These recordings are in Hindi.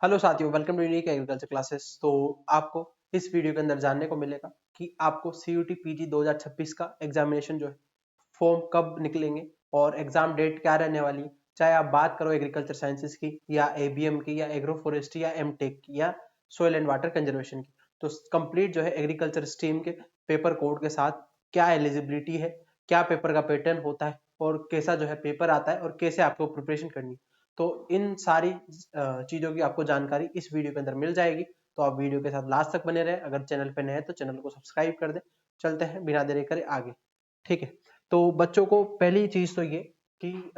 हेलो साथियों, welcome to unique agriculture classes. तो आपको इस वीडियो के अंदर जानने को मिलेगा कि आपको सीयूटी पीजी 2026 का एग्जामिनेशन जो है फॉर्म कब निकलेंगे और एग्जाम डेट क्या रहने वाली है। चाहे आप बात करो एग्रीकल्चर साइंसेज की या एबीएम की या एग्रो फॉरेस्ट्री या एमटेक की या सोयल एंड वाटर कंजर्वेशन की, तो कंप्लीट जो है एग्रीकल्चर स्ट्रीम के पेपर कोड के साथ क्या एलिजिबिलिटी है, क्या पेपर का पैटर्न होता है और कैसा जो है पेपर आता है और कैसे आपको प्रिपरेशन करनी है। तो इन सारी चीजों की आपको जानकारी इस वीडियो के अंदर मिल जाएगी। तो आप वीडियो के साथ लास्ट तक बने रहे। अगर चैनल पे नए हैं तो चैनल को सब्सक्राइब कर दें। चलते हैं बिना देरी करे आगे। ठीक है, तो बच्चों को पहली चीज तो ये कि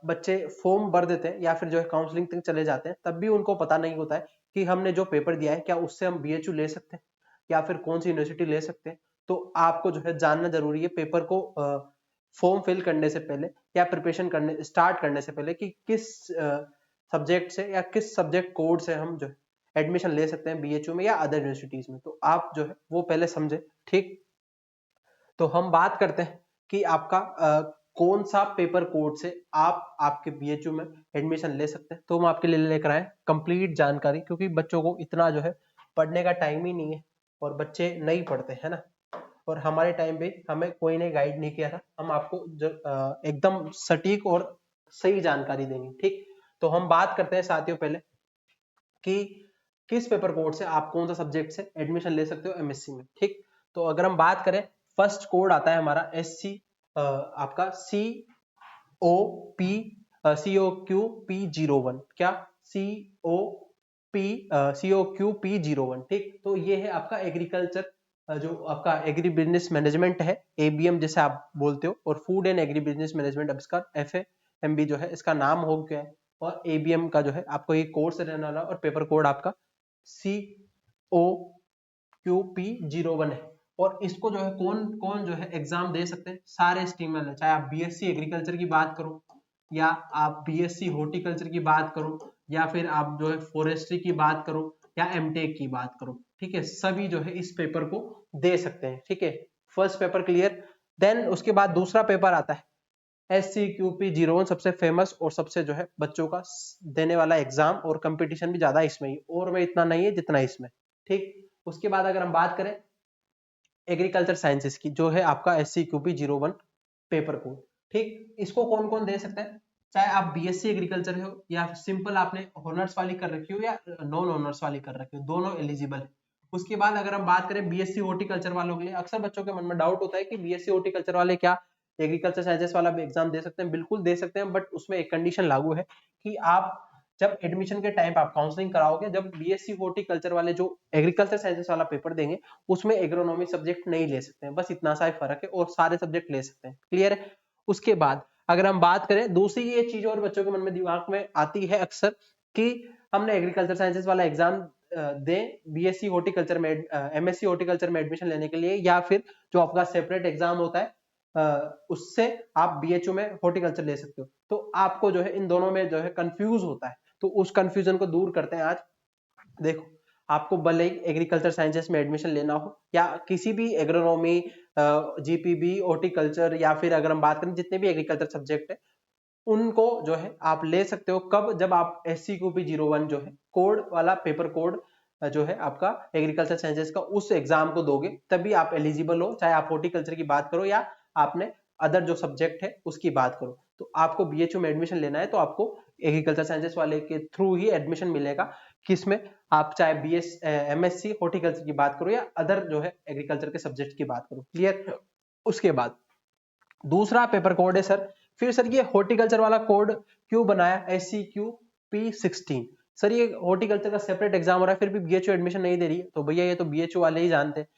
बच्चे फॉर्म भर देते हैं या फिर जो है काउंसलिंग तक चले जाते हैं, तब भी उनको पता नहीं होता है कि हमने जो पेपर दिया है क्या उससे हम बीएचयू ले सकते हैं या फिर कौन सी यूनिवर्सिटी ले सकते हैं। तो आपको जो है जानना जरूरी है पेपर को फॉर्म फिल करने से पहले या प्रिपरेशन करने स्टार्ट करने से पहले कि किस सब्जेक्ट से या किस सब्जेक्ट कोड से हम जो है एडमिशन ले सकते हैं बीएचयू में या अदर यूनिवर्सिटीज में। तो आप जो है वो पहले समझे। ठीक, तो हम बात करते हैं कि आपका कौन सा पेपर कोड से आप आपके बीएचयू में एडमिशन ले सकते हैं। तो हम आपके लिए लेकर आए कंप्लीट जानकारी, क्योंकि बच्चों को इतना जो है पढ़ने का टाइम ही नहीं है और बच्चे नहीं पढ़ते है ना। और हमारे टाइम पे हमें कोई ने गाइड नहीं किया था, हम आपको एकदम सटीक और सही जानकारी देंगे। ठीक, तो हम बात करते हैं साथियों पहले कि किस पेपर कोड से आप कौन सा सब्जेक्ट से एडमिशन ले सकते हो एमएससी में। ठीक, तो अगर हम बात करें, फर्स्ट कोड आता है हमारा एस सी, आपका सी ओ पी COQP01। क्या? COQP01। ठीक, तो ये है आपका एग्रीकल्चर, जो आपका एग्री बिजनेस मैनेजमेंट है, एबीएम जैसे आप बोलते हो, और food and agri business management अब इसका FAMB जो है इसका नाम हो गया है। और एबीएम का जो है आपको ये कोर्स रहने वाला और पेपर कोड आपका COQP01 है। और इसको जो है कौन कौन जो है एग्जाम दे सकते हैं, सारे स्ट्रीम वाले, चाहे आप बीएससी एग्रीकल्चर की बात करो या आप बीएससी हॉर्टिकल्चर की बात करो या फिर आप जो है फॉरेस्ट्री की बात करो या एमटेक की बात करो। ठीक है, सभी जो है इस पेपर को दे सकते हैं। ठीक है, फर्स्ट पेपर क्लियर। देन उसके बाद दूसरा पेपर आता है SCQP01, सबसे फेमस और सबसे जो है बच्चों का देने वाला एग्जाम, और कंपटीशन भी ज्यादा इसमें ही, और में इतना नहीं है जितना इसमें। ठीक, उसके बाद अगर हम बात करें एग्रीकल्चर साइंसेस की, जो है आपका SCQP01 पेपर कोड। ठीक, इसको कौन कौन दे सकता है, चाहे आप बीएससी एग्रीकल्चर हो या सिंपल आपने ऑनर्स वाली कर रखी हो या नॉन ऑनर्स वाली कर रखी हो, दोनों एलिजिबल है। उसके बाद अगर हम बात करें बीएससी हॉर्टिकल्चर वालों के लिए, अक्सर बच्चों के मन में डाउट होता है कि बीएससी हॉर्टिकल्चर वाले क्या एग्रीकल्चर साइंसेस वाला भी एग्जाम दे सकते हैं। बिल्कुल दे सकते हैं, बट उसमें एक कंडीशन लागू है कि आप जब एडमिशन के टाइम आप काउंसलिंग कराओगे, जब बीएससी हॉर्टिकल्चर वाले जो एग्रीकल्चर साइंसेस वाला पेपर देंगे उसमें एग्रोनॉमी सब्जेक्ट नहीं ले सकते हैं, बस इतना सा ही फर्क है, और सारे सब्जेक्ट ले सकते हैं। क्लियर है? उसके बाद अगर हम बात करें दूसरी ये चीज और बच्चों के मन में दिमाग में आती है अक्सर कि हमने एग्रीकल्चर साइंसेस वाला एग्जाम दें बीएससी हॉर्टिकल्चर में एमएससी हॉर्टिकल्चर में एडमिशन लेने के लिए, या फिर जो आपका सेपरेट एग्जाम होता है उससे आप बीएचयू में हॉर्टिकल्चर ले सकते हो। तो आपको जो है इन दोनों में जो है कंफ्यूज होता है, तो उस कंफ्यूजन को दूर करते हैं आज। देखो, आपको भले ही एग्रीकल्चर साइंसेस में एडमिशन लेना हो या किसी भी एग्रोनॉमी, जीपीबी, हॉर्टिकल्चर, या फिर अगर हम बात करें जितने भी एग्रीकल्चर सब्जेक्ट है उनको जो है आप ले सकते हो। कब? जब आप SCQP01 जो है कोड वाला पेपर कोड जो है आपका एग्रीकल्चर साइंसेस का उस एग्जाम को दोगे, तभी आप एलिजिबल हो, चाहे आप हॉर्टिकल्चर की बात करो या आपने अदर जो सब्जेक्ट है उसकी बात करो। तो आपको बीएचयू में एडमिशन लेना है तो आपको एग्रीकल्चर साइंसेस वाले के थ्रू ही एडमिशन मिलेगा। किसमें? आप चाहे MSc हॉर्टिकल्चर की बात करो या अदर जो है एग्रीकल्चर के सब्जेक्ट की बात करो। क्लियर? उसके बाद दूसरा पेपर कोड है सर, फिर सर ये हॉर्टिकल्चर वाला कोड क्यों बनाया SCQP16? सर ये हॉर्टिकल्चर का सेपरेट एग्जाम हो रहा है फिर भी बीएचयू एडमिशन नहीं दे रही है, तो भैया ये तो बीएचयू वाले ही जानते हैं।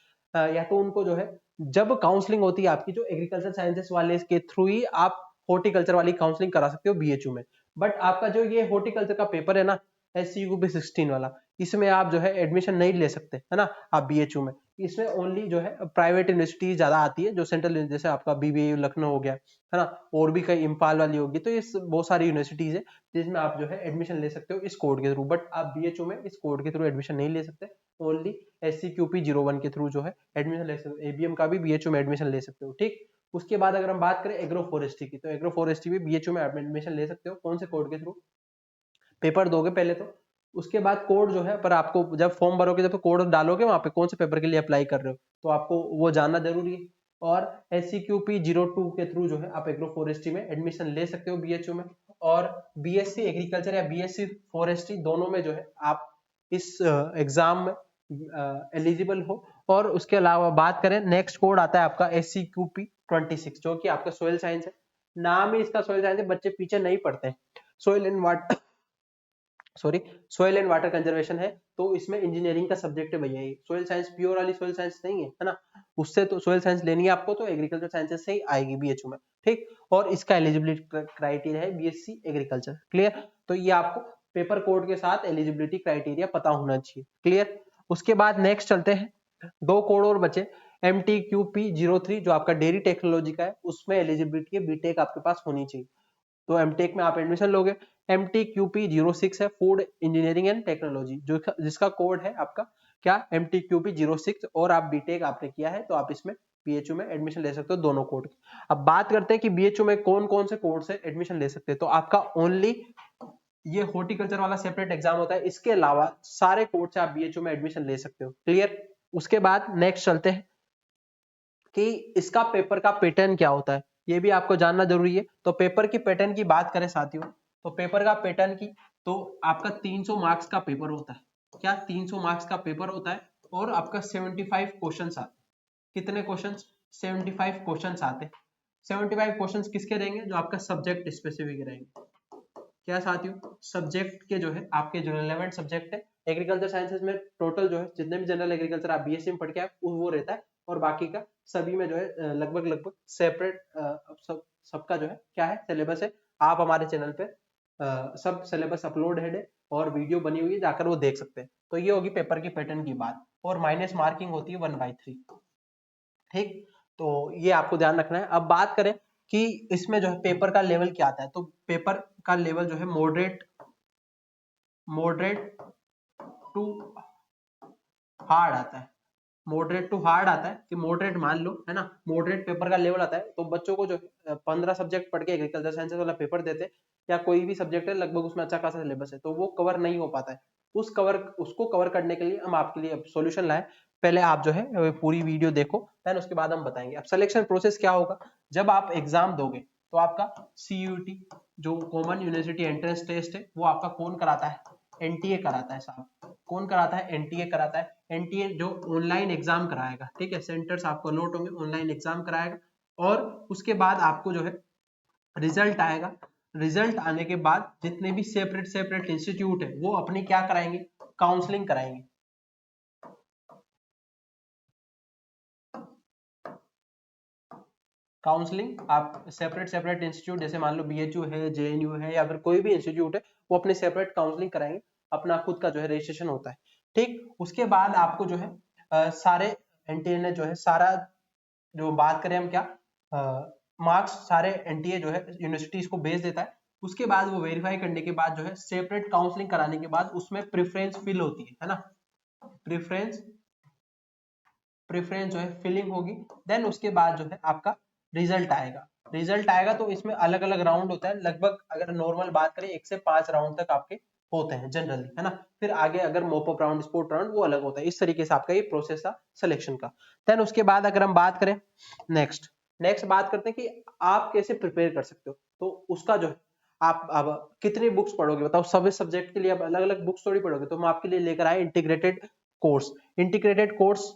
या तो उनको जो है जब काउंसलिंग होती है आपकी जो एग्रीकल्चर साइंसेस वाले के थ्रू ही आप हॉर्टिकल्चर वाली काउंसलिंग करा सकते हो बीएचयू में। बट आपका जो ये हॉर्टिकल्चर का पेपर है ना SCQP16 वाला, इसमें आप जो है एडमिशन नहीं ले सकते है ना आप बीएचयू में। इसमें ओनली जो है प्राइवेट यूनिवर्सिटी ज्यादा आती है, जो सेंट्रल, जैसे आपका बीबीयू लखनऊ हो गया है ना, और भी कई इम्फाल वाली होगी। तो ये बहुत सारी यूनिवर्सिटीज है जिसमें आप जो है एडमिशन ले सकते हो इस कोड के थ्रू, बट आप बीएचयू में इस कोड के थ्रू एडमिशन नहीं ले सकते। ओनली SCQP01 के थ्रू जो है एडमिशन ले सकते हो। एबीएम का भी बीएचयू में एडमिशन ले सकते हो। ठीक, उसके बाद अगर हम बात करें एग्रो फॉरेस्ट्री की, तो एग्रो फॉरेस्ट्री भी बीएचयू में एडमिशन ले सकते हो। कौन से कोड के थ्रू? पेपर दोगे पहले तो, उसके बाद कोड जो है, पर आपको जब फॉर्म भरोगे जब तो कोड डालोगे वहां पे कौन से पेपर के लिए अप्लाई कर रहे हो, तो आपको वो जानना जरूरी है। और SCQP02 के थ्रू जो है आप एग्रो फॉरेस्ट्री में एडमिशन ले सकते हो BHU में, और BSc एग्रीकल्चर या BSc फॉरेस्ट्री दोनों में जो है आप इस एग्जाम में एलिजिबल हो। और उसके अलावा बात करें, नेक्स्ट कोड आता है आपका SCQP26 जो कि आपका सोयल साइंस है। नाम ही इसका सोयल साइंस है, बच्चे पीछे नहीं पढ़ते हैं। Soil and water soil and water conservation है, तो इसमें इंजीनियरिंग का सब्जेक्ट है भैया। ये सोयल साइंस प्योर वाली सोयल साइंस नहीं है, है ना। उससे तो सोयल साइंस लेनी है आपको तो एग्रीकल्चर साइंसेज से ही आएगी BHU में, ठीक। और इसका एलिजिबिलिटी क्राइटेरिया है BSc एग्रीकल्चर, क्लियर। तो ये आपको पेपर कोड के साथ एलिजिबिलिटी क्राइटेरिया पता होना चाहिए, क्लियर। उसके बाद नेक्स्ट चलते हैं, दो कोड और बचे। MTQP03 जो आपका डेयरी टेक्नोलॉजी का है, उसमें एलिजिबिलिटी है बीटेक आपके पास होनी चाहिए, तो एमटेक में आप एडमिशन लोगे। MTQP06 है फूड इंजीनियरिंग एंड टेक्नोलॉजी, जो जिसका कोड है आपका क्या MTQP06, और आप बीटेक आपने किया है तो आप इसमें BHU में एडमिशन ले सकते हो, दोनों कोड। अब बात करते हैं कि BHU में कौन कौन से कोड से एडमिशन ले सकते हैं, तो आपका ओनली ये हॉर्टिकल्चर वाला सेपरेट एग्जाम होता है, इसके अलावा सारे कोड से आप BHU में एडमिशन ले सकते हो, क्लियर। उसके बाद नेक्स्ट चलते हैं कि इसका पेपर का पैटर्न क्या होता है, ये भी आपको जानना जरूरी है। तो पेपर की पैटर्न की बात करें साथियों, तो पेपर का पैटर्न की, तो आपका 300 मार्क्स का पेपर होता है, क्या 300 मार्क्स का पेपर होता है, और आपका 75 क्वेश्चंस आते हैं। कितने क्वेश्चंस? 75 क्वेश्चंस आते हैं। 75 क्वेश्चंस किसके रहेंगे? जो आपका सब्जेक्ट स्पेसिफिक रहेंगे। क्या साथियों? सब्जेक्ट के जो है आपके जो रिलेवेंट सब्जेक्ट है एग्रीकल्चर साइंसेज में, टोटल जो है जितने भी जनरल एग्रीकल्चर आप BSc में पढ़ के आए वो रहता है, और बाकी का सभी में जो है लगभग सेपरेट सबका जो है क्या है सिलेबस है। आप हमारे चैनल पे सब सिलेबस अपलोड है और वीडियो बनी हुई है, जाकर वो देख सकते हैं। तो ये होगी पेपर की पैटर्न की बात, और माइनस मार्किंग होती है 1/3, ठीक। तो ये आपको ध्यान रखना है। अब बात करें कि इसमें जो है पेपर का लेवल क्या आता है, तो पेपर का लेवल जो है मॉडरेट टू हार्ड आता है। मॉडरेट टू हार्ड आता है कि मॉडरेट मान लो, है ना, मॉडरेट पेपर का लेवल आता है। तो बच्चों को जो 15 सब्जेक्ट पढ़ के एग्रीकल्चर साइंसेज वाला पेपर देते, या कोई भी सब्जेक्ट है लगभग उसमें अच्छा खासा सिलेबस है, तो वो कवर नहीं हो पाता है। उसको कवर करने के लिए हम आपके लिए सोल्यूशन लाए। पहले आप जो है पूरी वीडियो देखो, देन उसके बाद हम बताएंगे। अब सिलेक्शन प्रोसेस क्या होगा, जब आप एग्जाम दोगे तो आपका CUT जो कॉमन यूनिवर्सिटी एंट्रेंस टेस्ट है वो आपका कौन कराता है? NTA कराता है साहब। कौन कराता है? NTA कराता है। NTA जो ऑनलाइन एग्जाम कराएगा, ठीक है, सेंटर्स आपको अलॉट होंगे, ऑनलाइन एग्जाम कराएगा। और उसके बाद आपको जो है रिजल्ट आएगा। रिजल्ट आने के बाद जितने भी सेपरेट सेपरेट इंस्टीट्यूट है वो अपनी क्या कराएंगे? काउंसलिंग कराएंगे। काउंसलिंग आप सेपरेट सेपरेट इंस्टीट्यूट, जैसे मान लो BHU है, JNU है, या फिर कोई भी इंस्टीट्यूट है, वो अपने सेपरेट काउंसलिंग कराएंगे, अपना खुद का जो है रजिस्ट्रेशन होता है, ठीक। उसके बाद आपको जो है सारे NTA ने जो है सारा, जो बात करें हम क्या, मार्क्स सारे NTA जो है यूनिवर्सिटीज को भेज देता है। उसके बाद वो वेरीफाई करने के बाद जो है सेपरेट काउंसलिंग कराने के बाद उसमें प्रेफरेंस फिल होती है ना, प्रेफरेंस प्रेफरेंस जो है फिलिंग होगी। देन उसके बाद जो है आपका रिजल्ट आएगा। रिजल्ट आएगा तो इसमें अलग अलग राउंड होता है, लगभग अगर नॉर्मल बात करें 1 से 5 राउंड तक आपके होते हैं जनरली, है ना। फिर आगे अगर मोपअप राउंड, स्पोर्ट राउंड, वो अलग होता है। इस तरीके से आपका ये प्रोसेस था सिलेक्शन का। देन उसके बाद अगर हम बात करें नेक्स्ट बात करते हैं कि आप कैसे प्रिपेयर कर सकते हो, तो उसका जो है आप अब कितनी बुक्स पढ़ोगे बताओ, सभी सब्जेक्ट के लिए अब अलग अलग बुक्स थोड़ी पढ़ोगे। तो हम आपके लिए लेकर आए इंटीग्रेटेड कोर्स।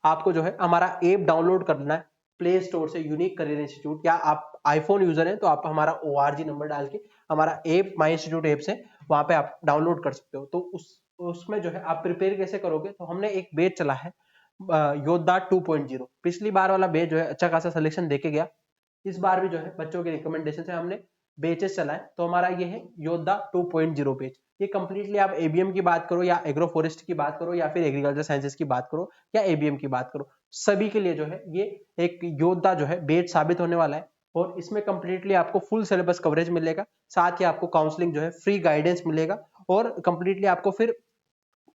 आपको जो है हमारा ऐप डाउनलोड करना है प्ले स्टोर से, यूनिक करियर इंस्टीट्यूट, या आप आईफोन यूजर हैं तो आप हमारा ORG नंबर डाल के हमारा ऐप माई इंस्टीट्यूट ऐप से वहां पे आप डाउनलोड कर सकते हो। तो उसमें जो है आप प्रिपेयर कैसे करोगे, तो हमने एक बैच चला है योद्धा 2.0। पिछली बार वाला बैच जो है अच्छा खासा सिलेक्शन देके गया, इस बार भी जो है बच्चों के रिकमेंडेशन से हमने बेचेस चलाए। तो हमारा ये है योद्धा 2.0 बेच। ये कंप्लीटली आप ABM की बात करो, या एग्रो फॉरेस्ट की बात करो, या फिर एग्रीकल्चर साइंसेज की बात करो, या ABM की बात करो, सभी के लिए जो है ये एक योद्धा जो है बेच साबित होने वाला है। और इसमें कंप्लीटली आपको फुल सिलेबस कवरेज मिलेगा, साथ ही आपको काउंसलिंग जो है फ्री गाइडेंस मिलेगा, और कंप्लीटली आपको फिर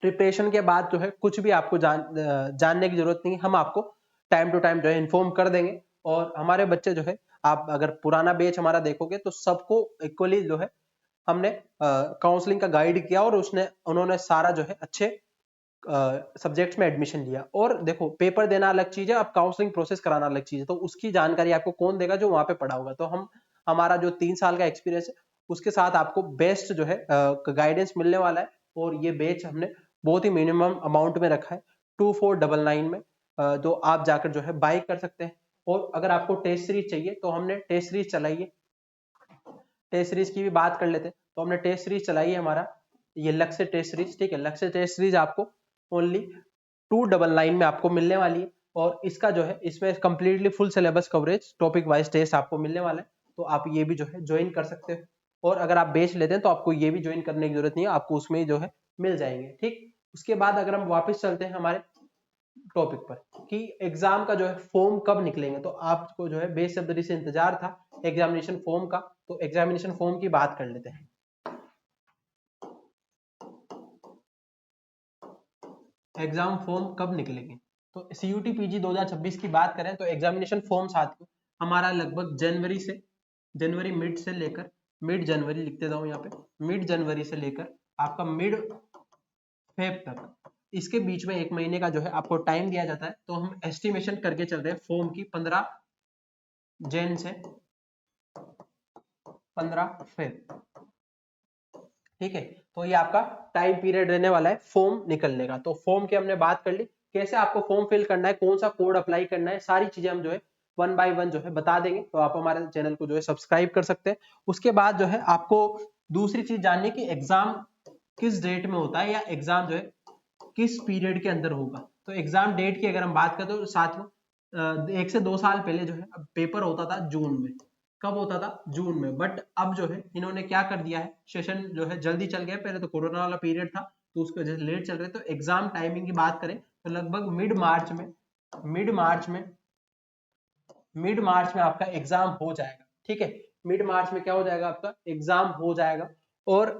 प्रिपरेशन के बाद जो है कुछ भी आपको जानने की जरूरत नहीं, हम आपको टाइम टू टाइम जो है इन्फॉर्म कर देंगे। और हमारे बच्चे जो है, आप अगर पुराना बैच हमारा देखोगे तो सबको इक्वली जो है हमने काउंसलिंग का गाइड किया और उन्होंने सारा जो है अच्छे सब्जेक्ट्स में एडमिशन लिया। और देखो पेपर देना अलग चीज है, अब काउंसलिंग प्रोसेस कराना अलग चीज है, तो उसकी जानकारी आपको कौन देगा? जो वहां पे पढ़ा होगा। तो हमारा जो 3 साल का एक्सपीरियंस है उसके साथ आपको बेस्ट जो है गाइडेंस मिलने वाला है। और ये बैच हमने बहुत ही मिनिमम अमाउंट में रखा है 2499 में, तो आप जाकर जो है बाई कर सकते हैं। और अगर आपको टेस्ट सीरीज चाहिए तो हमने टेस्ट सीरीज चलाई है, टेस्ट सीरीज की भी बात कर लेते हैं। तो हमने टेस्ट सीरीज चलाई है हमारा ये लक्ष्य टेस्ट सीरीज, ठीक है। लक्ष्य टेस्ट सीरीज आपको ओनली 299 में आपको मिलने वाली है। और इसका जो है इसमें completely full syllabus coverage topic wise test आपको मिलने वाला है, तो आप ये भी जो है ज्वाइन कर सकते हो। और अगर आप बेच लेते हैं तो आपको ये भी ज्वाइन करने की जरूरत नहीं है, आपको उसमें जो है मिल जाएंगे, ठीक। उसके बाद अगर हम वापस चलते हैं हमारे टॉपिक पर कि एग्जाम का जो है फॉर्म कब निकलेंगे, तो आपको जो है बेसब्री से इंतजार था एग्जामिनेशन फॉर्म का। तो एग्जामिनेशन फॉर्म की बात कर लेते हैं। एग्जाम फॉर्म कब निकलेंगे? तो सीयूटी पीजी 2026 की बात करें तो एग्जामिनेशन फॉर्म साथियों हमारा लगभग जनवरी मिड से लेकर मिड जनवरी लिख देता हूं यहाँ पे, मिड जनवरी से लेकर आपका मिड फेब तक, इसके बीच में 1 महीने का जो है आपको टाइम दिया जाता है। तो हम एस्टिमेशन करके चल रहे हैं फॉर्म की 15 जन से 15 फेब, ठीक है। तो ये आपका टाइम पीरियड रहने वाला है फॉर्म निकलने का। तो फॉर्म की हमने बात कर ली, कैसे आपको फॉर्म फिल करना है, कौन सा कोड अप्लाई करना है, सारी चीजें हम जो है 1 बाय 1 जो है बता देंगे। तो आप हमारे चैनल को जो है सब्सक्राइब कर सकते हैं। उसके बाद जो है आपको दूसरी चीज जाननी है कि एग्जाम किस डेट में होता है या एग्जाम जो है किस पीरियड के अंदर होगा। तो एग्जाम डेट की अगर हम बात करें तो साथियों 1 से 2 साल पहले जो है पेपर होता था जून में। कब होता था? जून में। बट अब जो है इन्होंने क्या कर दिया है, सेशन जो है जल्दी चल गया। पहले तो कोरोना वाला पीरियड था तो उसकी वजह से लेट चल रहे। तो एग्जाम टाइमिंग की बात करें तो लगभग मिड मार्च में आपका एग्जाम हो जाएगा, ठीक है। मिड मार्च में क्या हो जाएगा? आपका एग्जाम हो जाएगा। और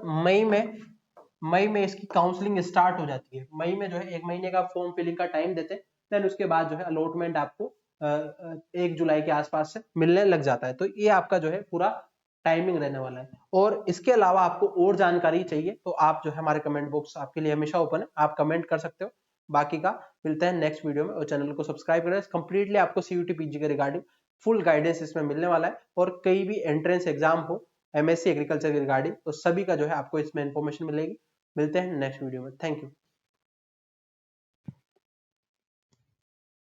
मई में इसकी काउंसलिंग स्टार्ट हो जाती है। मई में जो है 1 महीने का फॉर्म फिलिंग का टाइम देते हैं। देन उसके बाद जो है अलॉटमेंट आपको 1 जुलाई के आसपास से मिलने लग जाता है। तो ये आपका जो है पूरा टाइमिंग रहने वाला है। और इसके अलावा आपको और जानकारी चाहिए तो आप जो है हमारे कमेंट बॉक्स आपके लिए हमेशा ओपन है, आप कमेंट कर सकते हो। बाकी का मिलते हैं नेक्स्ट वीडियो में। और चैनल को सब्सक्राइब करें। कंप्लीटली आपको सीयूटी पीजी के रिगार्डिंग फुल गाइडेंस इसमें मिलने वाला है। और कई भी एंट्रेंस एग्जाम हो एमएससी एग्रीकल्चर के रिगार्डिंग तो सभी का जो है आपको इसमें इंफॉर्मेशन मिलेगी। मिलते हैं नेक्स्ट वीडियो में। Thank you.